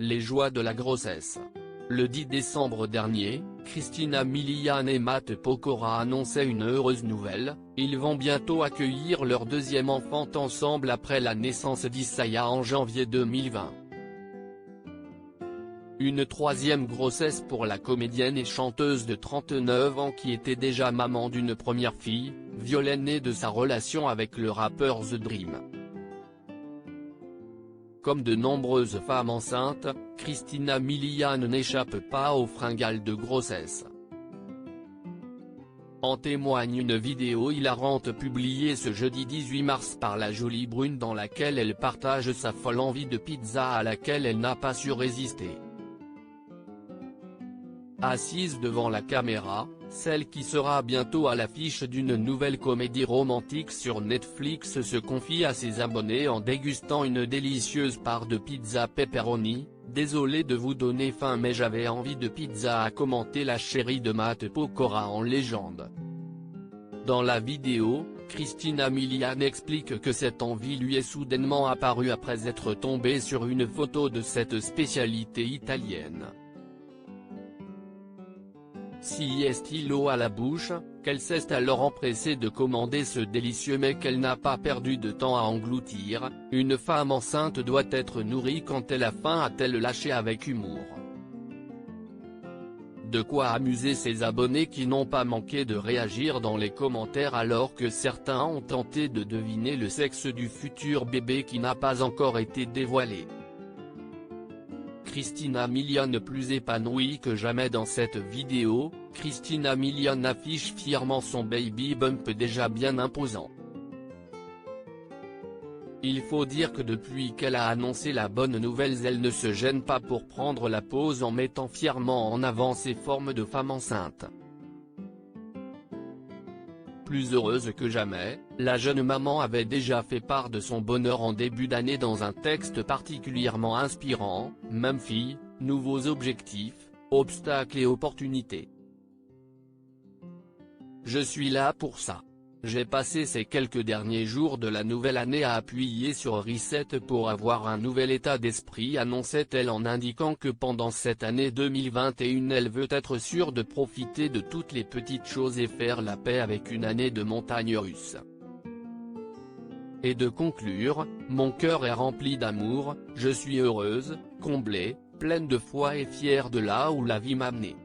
Les joies de la grossesse. Le 10 décembre dernier, Christina Milian et Matt Pokora annonçaient une heureuse nouvelle, ils vont bientôt accueillir leur deuxième enfant ensemble après la naissance d'Isaiah en janvier 2020. Une troisième grossesse pour la comédienne et chanteuse de 39 ans qui était déjà maman d'une première fille, Violet, née de sa relation avec le rappeur The Dream. Comme de nombreuses femmes enceintes, Christina Milian n'échappe pas aux fringales de grossesse. En témoigne une vidéo hilarante publiée ce jeudi 18 mars par la jolie brune dans laquelle elle partage sa folle envie de pizza à laquelle elle n'a pas su résister. Assise devant la caméra, celle qui sera bientôt à l'affiche d'une nouvelle comédie romantique sur Netflix se confie à ses abonnés en dégustant une délicieuse part de pizza pepperoni. « Désolé de vous donner faim mais j'avais envie de pizza », a commenté la chérie de Matt Pokora en légende. Dans la vidéo, Christina Milian explique que cette envie lui est soudainement apparue après être tombée sur une photo de cette spécialité italienne. Si est l'eau à la bouche, qu'elle s'est alors empressée de commander ce délicieux mets qu'elle n'a pas perdu de temps à engloutir. Une femme enceinte doit être nourrie quand elle a faim, a-t-elle lâché avec humour. De quoi amuser ses abonnés qui n'ont pas manqué de réagir dans les commentaires alors que certains ont tenté de deviner le sexe du futur bébé qui n'a pas encore été dévoilé. Christina Milian plus épanouie que jamais dans cette vidéo, Christina Milian affiche fièrement son baby bump déjà bien imposant. Il faut dire que depuis qu'elle a annoncé la bonne nouvelle, elle ne se gêne pas pour prendre la pose en mettant fièrement en avant ses formes de femme enceinte. Plus heureuse que jamais, la jeune maman avait déjà fait part de son bonheur en début d'année dans un texte particulièrement inspirant, « Même fille, nouveaux objectifs, obstacles et opportunités. Je suis là pour ça. J'ai passé ces quelques derniers jours de la nouvelle année à appuyer sur Reset pour avoir un nouvel état d'esprit », annonçait-elle en indiquant que pendant cette année 2021 elle veut être sûre de profiter de toutes les petites choses et faire la paix avec une année de montagne russe. Et de conclure, « Mon cœur est rempli d'amour, je suis heureuse, comblée, pleine de foi et fière de là où la vie m'a menée.